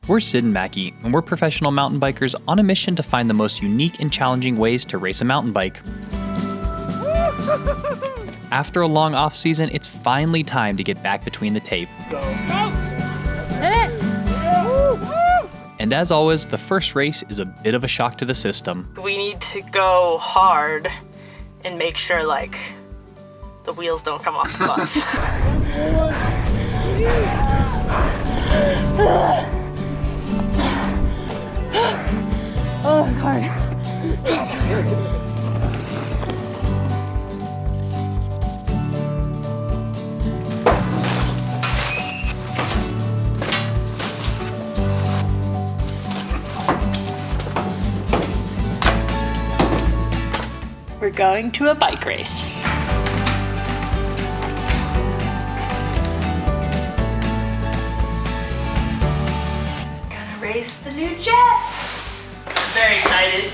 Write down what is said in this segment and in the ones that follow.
We're Sid and Mackie, and we're professional mountain bikers on a mission to find the most unique and challenging ways to race a mountain bike. After a long off-season, it's finally time to get back between the tape. Go. Hit it! And as always, the first race is a bit of a shock to the system. We need to go hard and make sure, like, the wheels don't come off the bus. Oh, it's hard. We're going to a bike race. Gonna race the new jet. I'm very excited.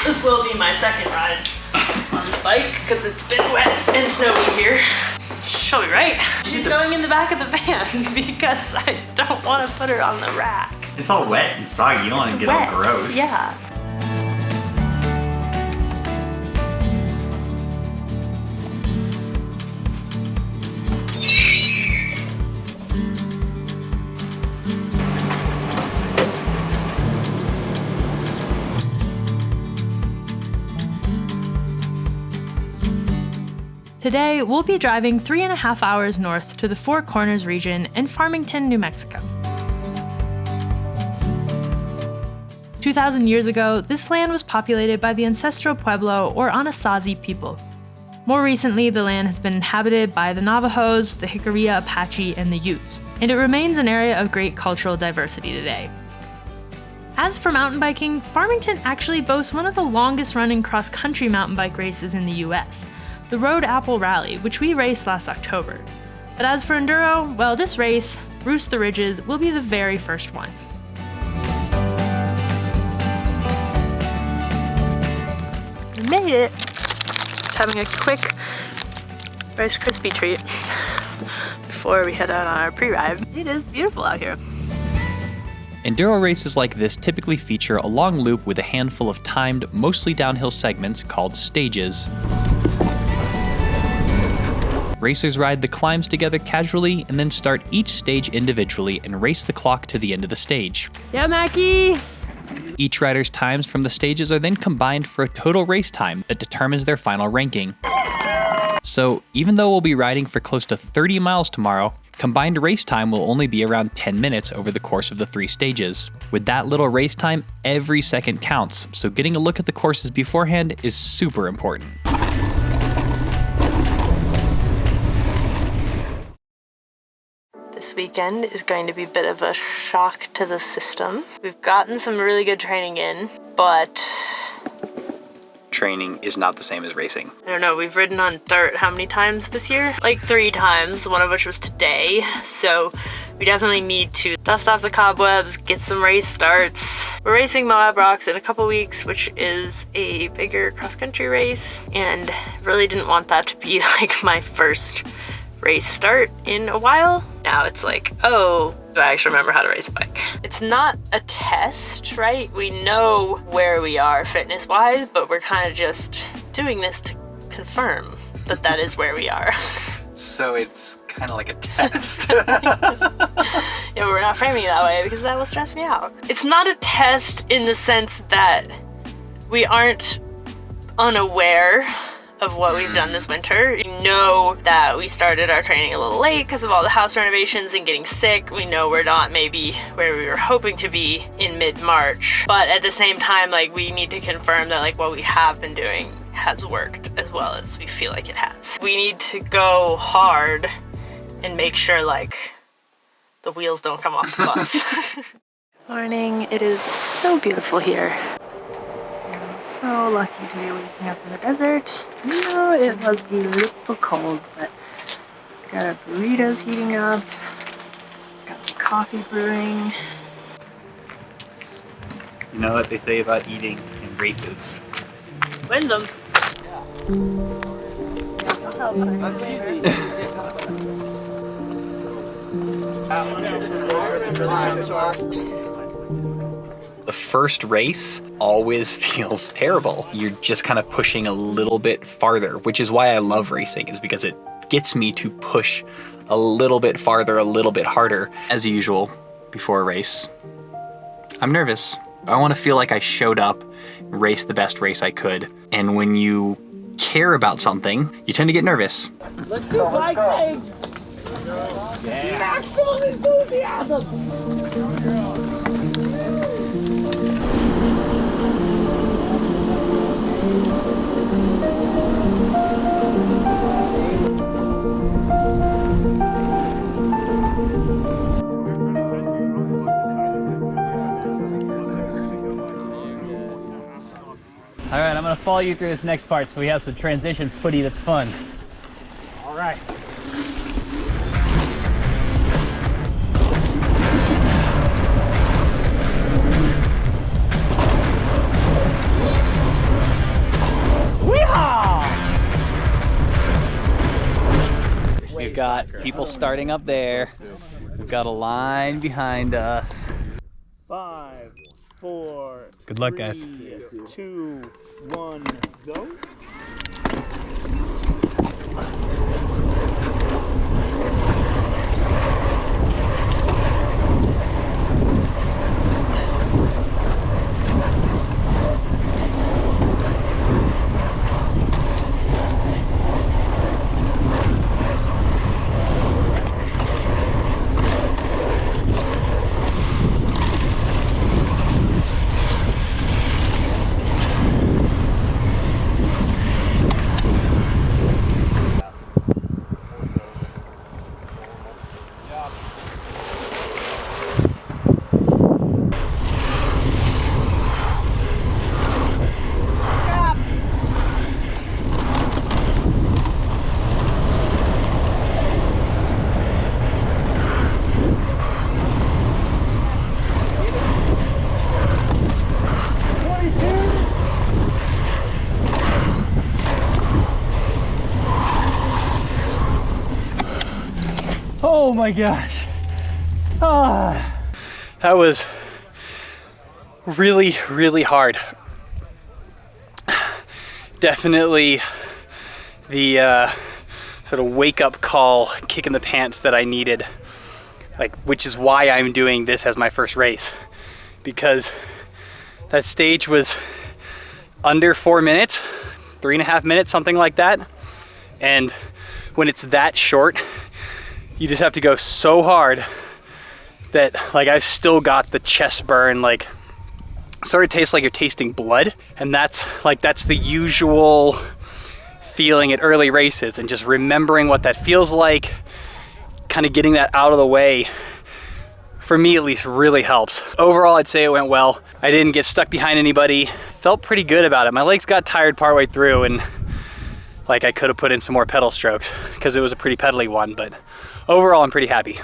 This will be my second ride on this bike because it's been wet and snowy here. She'll be right. She's going in the back of the van because I don't want to put her on the rack. It's all wet and soggy. You don't want to get all gross. Yeah. Today, we'll be driving 3.5 hours north to the Four Corners region in Farmington, New Mexico. 2,000 years ago, this land was populated by the ancestral Pueblo or Anasazi people. More recently, the land has been inhabited by the Navajos, the Jicarilla Apache, and the Utes, and it remains an area of great cultural diversity today. As for mountain biking, Farmington actually boasts one of the longest-running cross-country mountain bike races in the US, the Road Apple Rally, which we raced last October. But as for Enduro, well, this race, Roost the Ridges, will be the very first one. We made it! Just having a quick Rice Krispie treat before we head out on our pre-ride. It is beautiful out here. Enduro races like this typically feature a long loop with a handful of timed, mostly downhill segments called stages. Racers ride the climbs together casually and then start each stage individually and race the clock to the end of the stage. Yeah, Mackie! Each rider's times from the stages are then combined for a total race time that determines their final ranking. So even though we'll be riding for close to 30 miles tomorrow, combined race time will only be around 10 minutes over the course of the 3 stages. With that little race time, every second counts, so getting a look at the courses beforehand is super important. This weekend is going to be a bit of a shock to the system. We've gotten some really good training in, but Training is not the same as racing. I don't know, we've ridden on dirt how many times this year? Like 3 times, one of which was today. So we definitely need to dust off the cobwebs, get some race starts. We're racing Moab Rocks in a couple weeks, which is a bigger cross-country race, and really didn't want that to be like my first race start in a while. Now it's like, oh, I actually remember how to race a bike. It's not a test, right? We know where we are fitness-wise, but we're kind of just doing this to confirm that that is where we are. So it's kind of like a test. Yeah, we're not framing it that way because that will stress me out. It's not a test in the sense that we aren't unaware of what we've done this winter. We know that we started our training a little late because of all the house renovations and getting sick. We know we're not maybe where we were hoping to be in mid-March, but at the same time, like, we need to confirm that like what we have been doing has worked as well as we feel like it has. We need to go hard and make sure like the wheels don't come off the bus. Morning, it is so beautiful here. So lucky to be waking up in the desert. No, it was a little cold, but got our burritos heating up, got the coffee brewing. You know what they say about eating in races? Win them. The first race always feels terrible. You're just kind of pushing a little bit farther, which is why I love racing, is because it gets me to push a little bit farther, a little bit harder. As usual, before a race, I'm nervous. I want to feel like I showed up, raced the best race I could. And when you care about something, you tend to get nervous. Let's do bike things! Yeah. Maximum enthusiasm! All right, I'm gonna follow you through this next part so we have some transition footy that's fun. All right. We've got people starting up there. We've got a line behind us. 5, 4. Good luck, guys. 2, 1, go. Oh my gosh. Ah. That was really, really hard. Definitely the sort of wake-up call, kick in the pants that I needed, like, which is why I'm doing this as my first race, because that stage was under 4 minutes, 3.5 minutes, something like that. And when it's that short, you just have to go so hard that, like, I've still got the chest burn, like, sort of tastes like you're tasting blood. And that's the usual feeling at early races, and just remembering what that feels like, kind of getting that out of the way, for me at least, really helps. Overall, I'd say it went well. I didn't get stuck behind anybody. Felt pretty good about it. My legs got tired partway through, and like, I could have put in some more pedal strokes because it was a pretty pedally one, but overall, I'm pretty happy.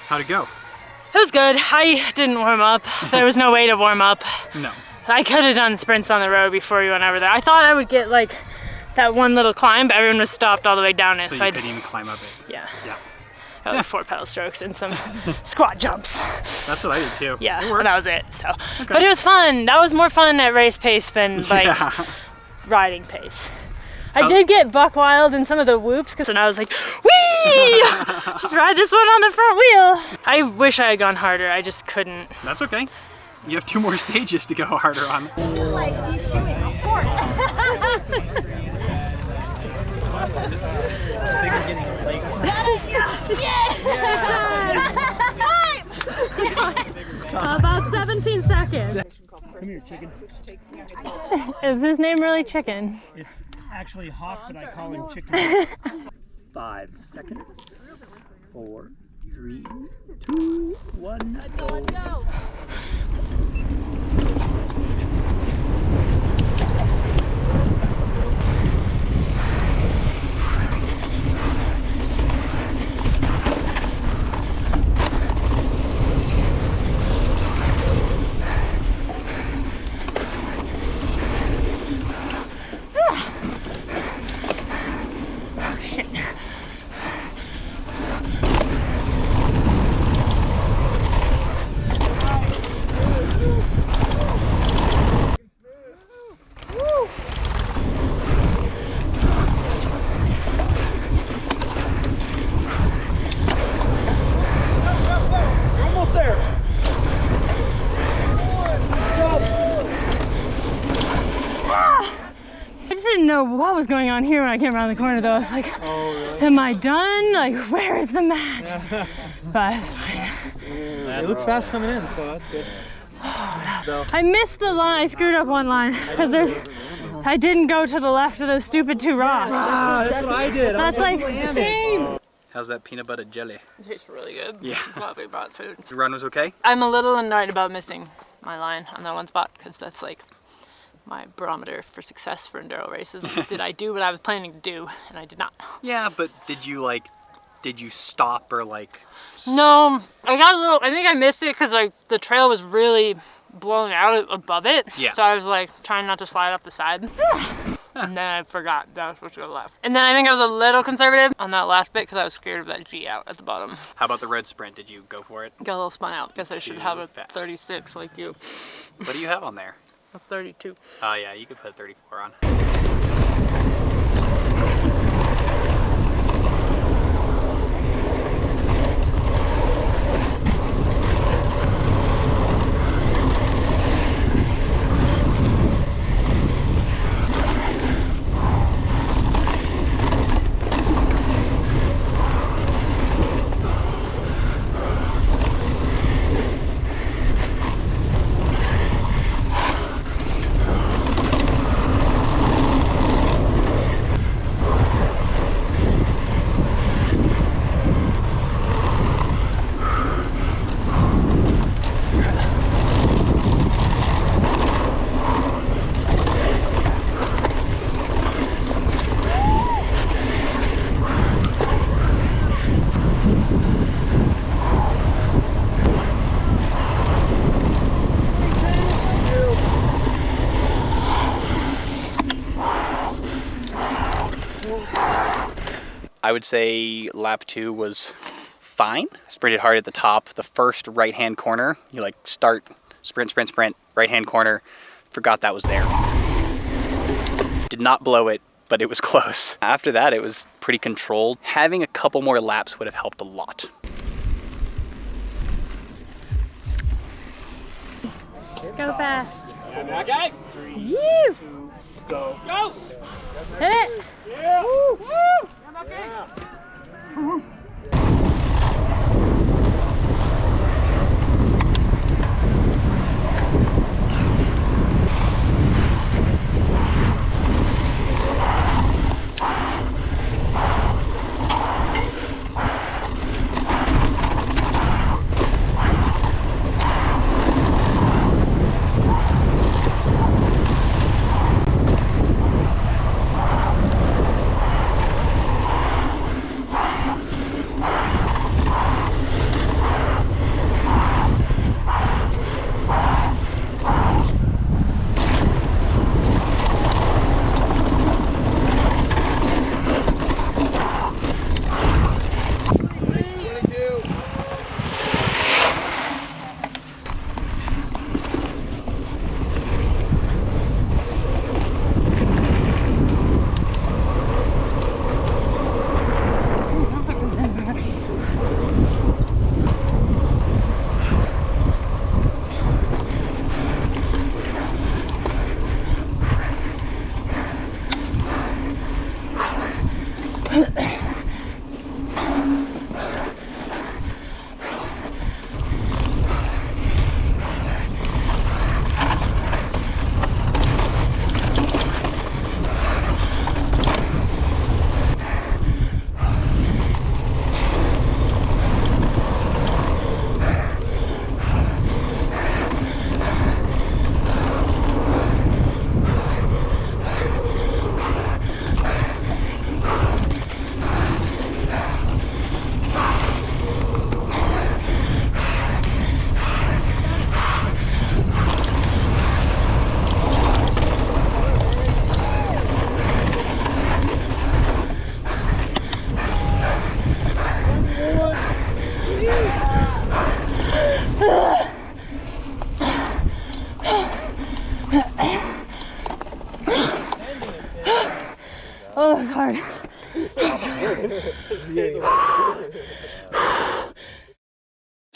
How'd it go? It was good. I didn't warm up. There was no way to warm up. No. I could have done sprints on the road before we went over there. I thought I would get like that one little climb, but everyone was stopped all the way down it. So you couldn't even climb up it? Yeah. Yeah. I had 4 pedal strokes and some squat jumps. That's what I did too. Yeah, It works. and that was it. So, But it was fun. That was more fun at race pace than like riding pace. I did get buck wild in some of the whoops, and I was like, whee! Just ride this one on the front wheel. I wish I had gone harder. I just couldn't. That's okay. You have 2 more stages to go harder on. Like deshoeing a horse. About 17 seconds. Come here, chicken. Is his name really Chicken? It's actually Hawk, but I call him Chicken. 5 seconds. 4, 3, 2, 1. Let's go. Know what was going on here when I came around the corner though. I was like, am I done? Like, where is the mat? But it's fine. It looked fast coming in, so that's good. I missed the line. I screwed up one line because I didn't go to the left of those stupid 2 rocks. That's what I did. That's like the same. How's that peanut butter jelly? It tastes really good. Yeah. I'm glad we brought food. The run was okay? I'm a little annoyed about missing my line on that one spot because that's like my barometer for success for enduro races. Did I do what I was planning to do? And I did not. Yeah, but did you stop or like? No, I got a little, I think I missed it because like the trail was really blown out above it. Yeah. So I was like trying not to slide off the side. And then I forgot that I was supposed to go left. And then I think I was a little conservative on that last bit because I was scared of that G out at the bottom. How about the red sprint? Did you go for it? Got a little spun out. Guess I should Too have a fast. 36 like you. What do you have on there? A 32. Oh yeah, you could put 34 on. I would say lap 2 was fine. Sprinted hard at the top. The first right-hand corner, you like start, sprint, sprint, sprint, right-hand corner. Forgot that was there. Did not blow it, but it was close. After that, it was pretty controlled. Having a couple more laps would have helped a lot. Go fast. Okay. 3, Woo! 2, go. Go! Hit it! Yeah. Woo!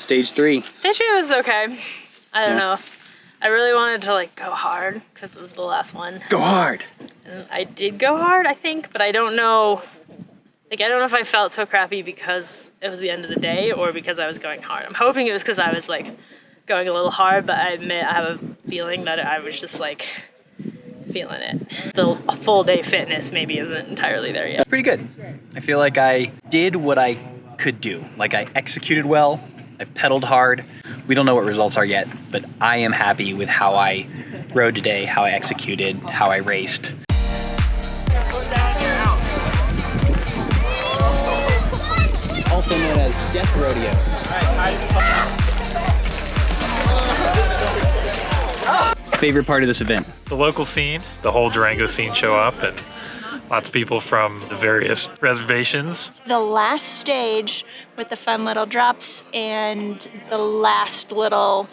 Stage 3. Stage 3 was okay. I don't know. I really wanted to like go hard because it was the last one. Go hard. And I did go hard, I think, but I don't know. Like, I don't know if I felt so crappy because it was the end of the day or because I was going hard. I'm hoping it was because I was like going a little hard, but I admit I have a feeling that I was just like feeling it. The full day fitness maybe isn't entirely there yet. Pretty good. I feel like I did what I could do. Like I executed well, I pedaled hard. We don't know what results are yet, but I am happy with how I rode today, how I executed, how I raced. Also known as Death Rodeo. Favorite part of this event? The local scene, the whole Durango scene show up, and lots of people from the various reservations. The last stage with the fun little drops and the last little...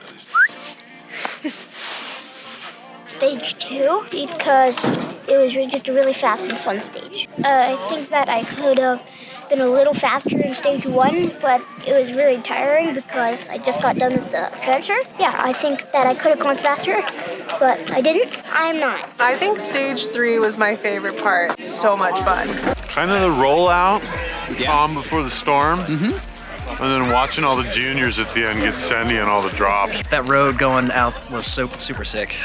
Stage 2 because it was just a really fast and fun stage. I think that I could have been a little faster in stage 1, but it was really tiring because I just got done with the transfer. Yeah, I think that I could have gone faster, but I didn't. I'm not. I think stage 3 was my favorite part. So much fun. Kind of the rollout, calm before the storm. And then watching all the juniors at the end get sandy on all the drops. That road going out was super sick.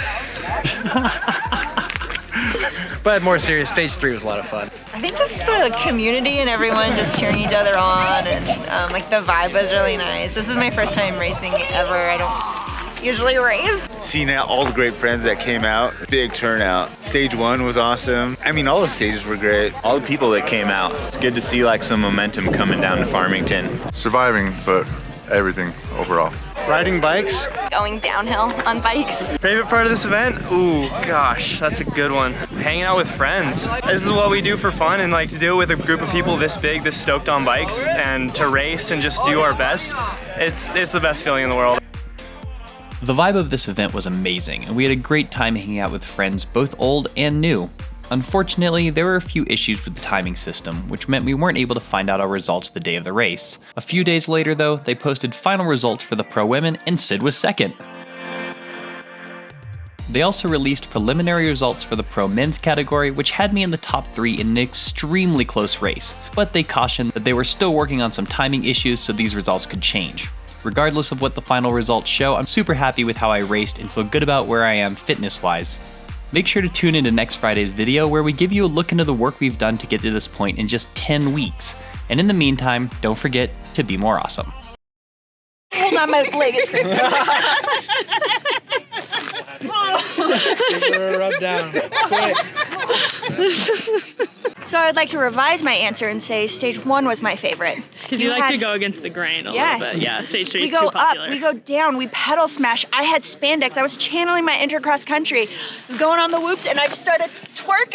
But more serious, stage 3 was a lot of fun. I think just the community and everyone just cheering each other on, and like the vibe was really nice. This is my first time racing ever. I don't usually race. Seeing all the great friends that came out, big turnout. Stage 1 was awesome. I mean, all the stages were great. All the people that came out. It's good to see like some momentum coming down to Farmington. Surviving, but everything overall. Riding bikes. Going downhill on bikes. Favorite part of this event? Ooh, gosh, that's a good one. Hanging out with friends. This is what we do for fun, and like to do it with a group of people this big, this stoked on bikes, and to race and just do our best. It's the best feeling in the world. The vibe of this event was amazing, and we had a great time hanging out with friends, both old and new. Unfortunately, there were a few issues with the timing system, which meant we weren't able to find out our results the day of the race. A few days later though, they posted final results for the pro women and Sid was second. They also released preliminary results for the pro men's category, which had me in the top 3 in an extremely close race, but they cautioned that they were still working on some timing issues so these results could change. Regardless of what the final results show, I'm super happy with how I raced and feel good about where I am fitness-wise. Make sure to tune into next Friday's video where we give you a look into the work we've done to get to this point in just 10 weeks. And in the meantime, don't forget to be more awesome. Hold on, my leg is cramping. Give her a rub down. Quick. So I would like to revise my answer and say stage 1 was my favorite. Because you like to go against the grain a little bit. Yeah, stage 3 is too popular. We go up, we go down, we pedal smash. I had spandex. I was channeling my intercross country. I was going on the whoops and I just started twerking.